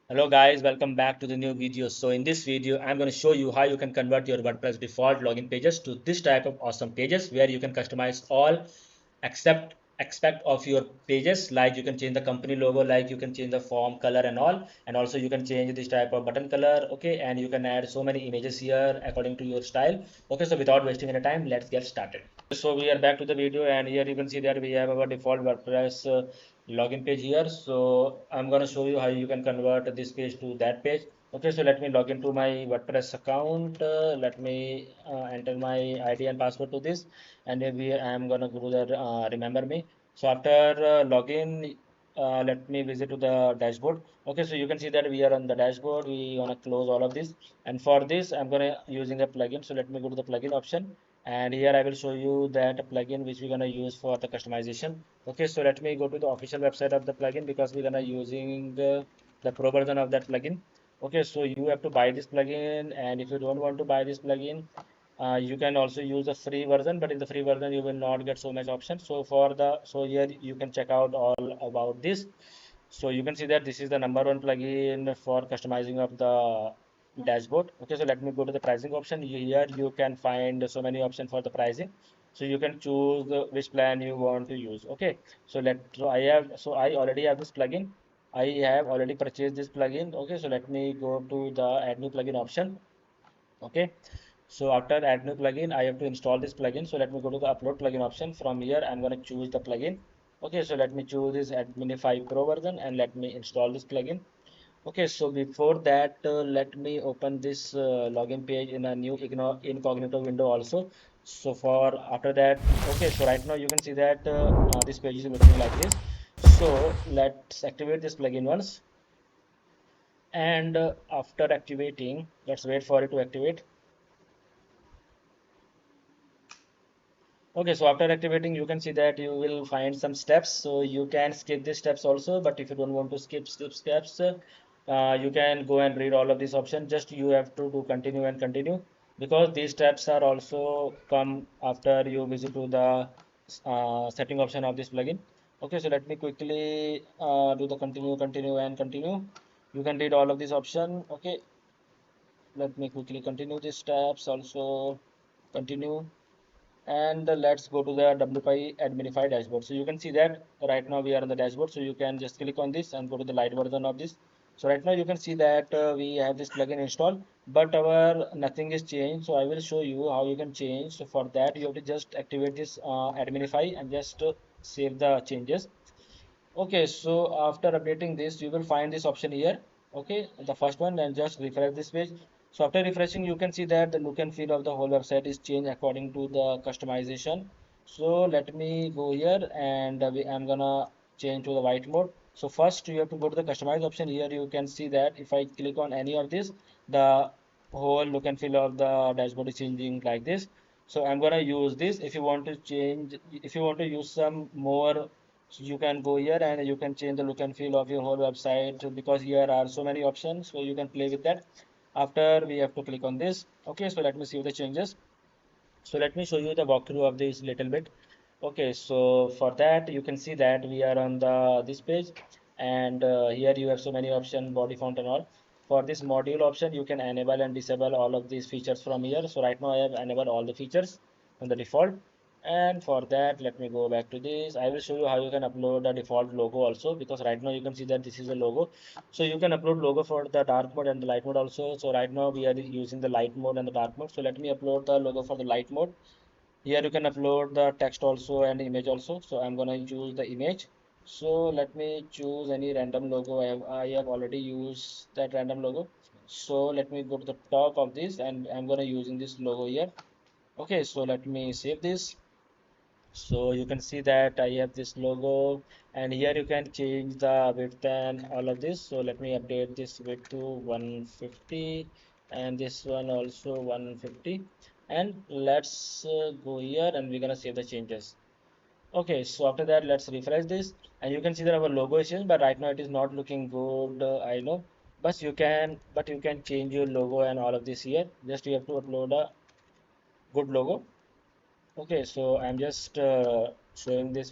Hello guys, welcome back to the new video. So in this video, I'm going to show you how you can convert your WordPress default login pages to this type of awesome pages where you can customize all except aspect of your pages. Like you can change the company logo, like you can change the form color and all, and also you can change this type of button color. Okay, and you can add so many images here according to your style. Okay, so without wasting any time, let's get started. So we are back to the video, and here you can see that we have our default WordPress login page here. So I'm going to show you how you can convert this page to that page. Okay, so let me log into my WordPress account. Let me enter my ID and password to this, and then I'm gonna go to the remember me. So after login, let me visit to the dashboard. Okay, so you can see that we are on the dashboard. We wanna close all of this, and for this, I'm gonna using a plugin. So let me go to the plugin option, and here I will show you that plugin which we're gonna use for the customization. Okay, so let me go to the official website of the plugin because we're gonna using the pro version of that plugin. Okay, so you have to buy this plugin, and if you don't want to buy this plugin, you can also use the free version, but in the free version you will not get so much options. So here you can check out all about this. So you can see that this is the number one plugin for customizing of the dashboard. Okay, so let me go to the pricing option. Here you can find so many options for the pricing. So you can choose which plan you want to use. Okay, so I already have this plugin. I have already purchased this plugin. Okay, so let me go to the add new plugin option. Okay, so after add new plugin, I have to install this plugin. So let me go to the upload plugin option. From here, I'm going to choose the plugin. Okay, so let me choose this Adminify Pro version and let me install this plugin. Okay, so before that, let me open this login page in a new incognito window also. So for after that, okay, so right now you can see that this page is looking like this. So let's activate this plugin once. And after activating, let's wait for it to activate. Okay, so after activating, you can see that you will find some steps. So you can skip these steps also, but if you don't want to skip steps, you can go and read all of these options. Just you have to do continue and continue because these steps are also come after you visit to the setting option of this plugin. Okay, so let me quickly do the continue and continue. You can read all of these options. Okay, let me quickly continue these steps also continue, and let's go to the WPAdminify dashboard. So you can see that right now we are on the dashboard. So you can just click on this and go to the light version of this. So right now you can see that we have this plugin installed, but our nothing is changed. So I will show you how you can change. So for that you have to just activate this Adminify and just save the changes. Okay, so after updating this, you will find this option here. Okay, the first one, and just refresh this page. So after refreshing, you can see that the look and feel of the whole website is changed according to the customization. So let me go here, and I'm gonna change to the white mode. So first you have to go to the customize option. Here you can see that if I click on any of this, the whole look and feel of the dashboard is changing like this. So I'm gonna use this. If you want to change, if you want to use some more, so you can go here and you can change the look and feel of your whole website because here are so many options, so you can play with that. After we have to click on this. Okay, so let me see the changes. So let me show you the walkthrough of this little bit. Okay, so for that you can see that we are on the this page, and here you have so many options, body font and all. For this module option, you can enable and disable all of these features from here. So right now I have enabled all the features on the default. And for that, let me go back to this. I will show you how you can upload a default logo also, because right now you can see that this is a logo. So you can upload logo for the dark mode and the light mode also. So right now we are using the light mode and the dark mode. So let me upload the logo for the light mode. Here you can upload the text also and image also. So I'm gonna choose the image. So let me choose any random logo. I have already used that random logo. So let me go to the top of this, and I'm gonna using this logo here. Okay, so let me save this. So you can see that I have this logo, and here you can change the width and all of this. So let me update this width to 150, and this one also 150. And let's go here, and we're gonna save the changes. Okay, so after that, let's refresh this, and you can see that our logo is changed, but right now it is not looking good. I know, but you can change your logo and all of this here. Just you have to upload a good logo. Okay, so I'm just showing this.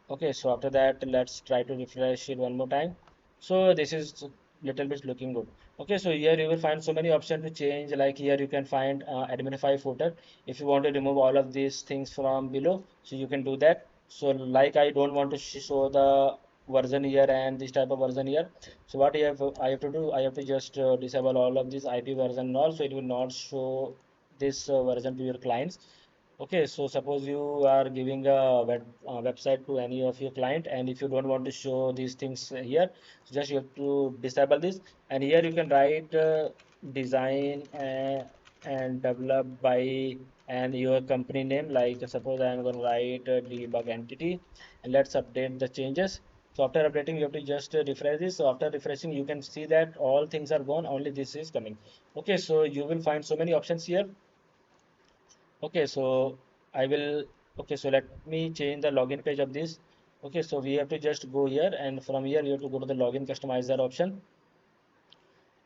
Okay, so after that, let's try to refresh it one more time. So this is little bit looking good. Okay, so here you will find so many options to change. Like here you can find Adminify footer. If you want to remove all of these things from below, so you can do that. So like I don't want to show the version here and this type of version here. So what I have to do, I have to just disable all of this IP version and all, so it will not show this version to your clients. Okay, so suppose you are giving a website to any of your client, and if you don't want to show these things here, so just you have to disable this, and here you can write design and develop by and your company name. Like suppose I am going to write debug entity, and let's update the changes. So after updating, you have to just refresh this. So after refreshing, you can see that all things are gone. Only this is coming. Okay, so you will find so many options here. Okay, so I will, okay, so let me change the login page of this. Okay, so we have to just go here, and from here you have to go to the login customizer option.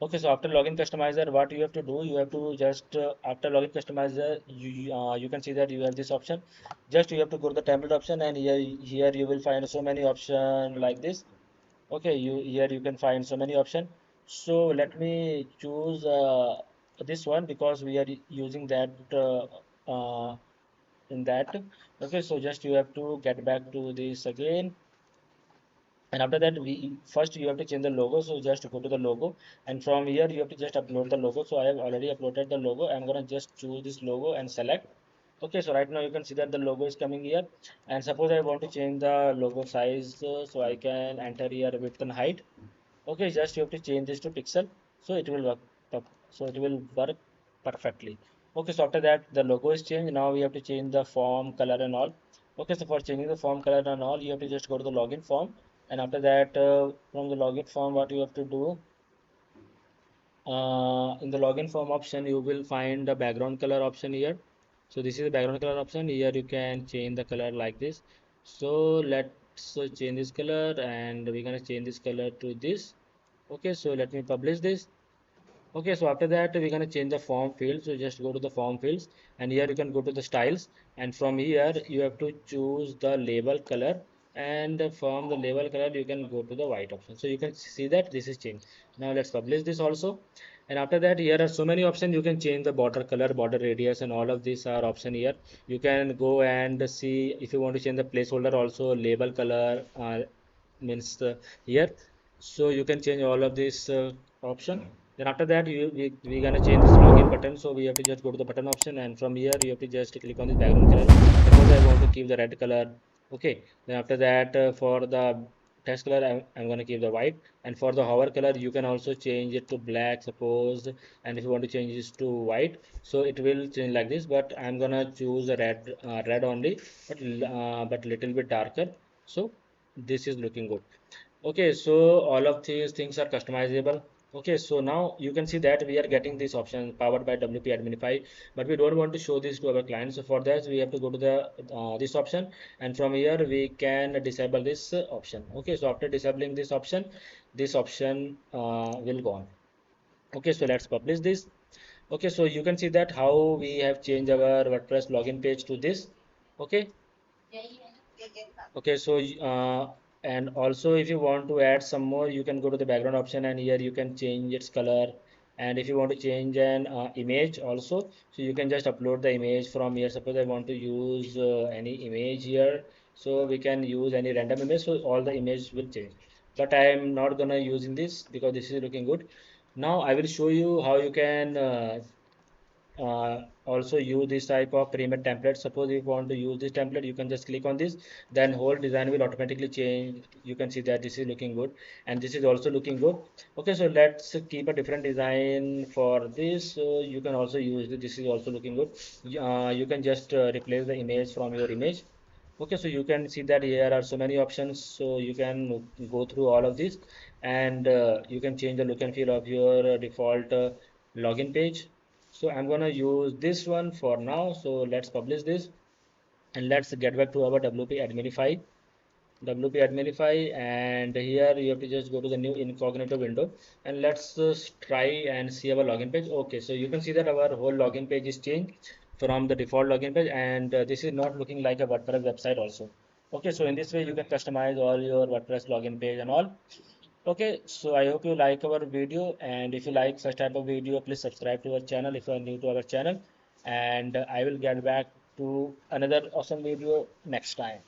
Okay, so after login customizer, what you have to do, you have to just after login customizer, you can see that you have this option. Just you have to go to the template option, and here you will find so many option like this. Okay, here you can find so many option. So let me choose this one because we are using that in that. Okay, so just you have to get back to this again, and after that we first you have to change the logo. So just go to the logo, and from here you have to just upload the logo. So I have already uploaded the logo. I'm gonna just choose this logo and select. Okay, so right now you can see that the logo is coming here, and suppose I want to change the logo size, so I can enter here width and height. Okay, just you have to change this to pixel, so it will work. So it will work perfectly. Okay, so after that the logo is changed. Now we have to change the form color and all. Okay, so for changing the form color and all, you have to just go to the login form, and after that from the login form, what you have to do, in the login form option, you will find the background color option here. So this is the background color option. Here you can change the color like this. So let's change this color, and we're gonna change this color to this. Okay, so let me publish this. Okay, so after that we're gonna change the form field. So just go to the form fields, and here you can go to the styles, and from here you have to choose the label color, and from the label color you can go to the white option. So you can see that this is changed. Now let's publish this also, and after that here are so many options. You can change the border color, border radius, and all of these are option here. You can go and see if you want to change the placeholder also, label color means here. So you can change all of this option. Then after that we gonna change this login button. So we have to just go to the button option, and from here you have to just click on this background color. Suppose I want to keep the red color. Okay, then after that for the text color I'm gonna keep the white, and for the hover color you can also change it to black suppose, and if you want to change this to white, so it will change like this, but I'm gonna choose the red only, but little bit darker. So this is looking good. Okay, so all of these things are customizable. Okay, so now you can see that we are getting this option powered by WPAdminify, but we don't want to show this to our clients. So for that, we have to go to the this option, and from here we can disable this option. Okay, so after disabling this option will go on. Okay, so let's publish this. Okay, so you can see that how we have changed our WordPress login page to this. Okay, okay, so and also if you want to add some more, you can go to the background option, and here you can change its color. And if you want to change an image also, so you can just upload the image from here. Suppose I want to use any image here, so we can use any random image, so all the image will change. But I am not gonna using this because this is looking good. Now I will show you how you can also use this type of pre-made template. Suppose if you want to use this template, you can just click on this, then whole design will automatically change. You can see that this is looking good, and this is also looking good. Okay, so let's keep a different design for this. So you can also use this. This is also looking good. You can just replace the image from your image. Okay, so you can see that here are so many options, so you can go through all of these, and you can change the look and feel of your default login page. So I'm gonna use this one for now. So let's publish this, and let's get back to our WP Adminify, and here you have to just go to the new incognito window, and let's try and see our login page. Okay, so you can see that our whole login page is changed from the default login page, and this is not looking like a WordPress website also. Okay, so in this way you can customize all your WordPress login page and all. Okay, so I hope you like our video, and if you like such type of video, please subscribe to our channel if you are new to our channel, and I will get back to another awesome video next time.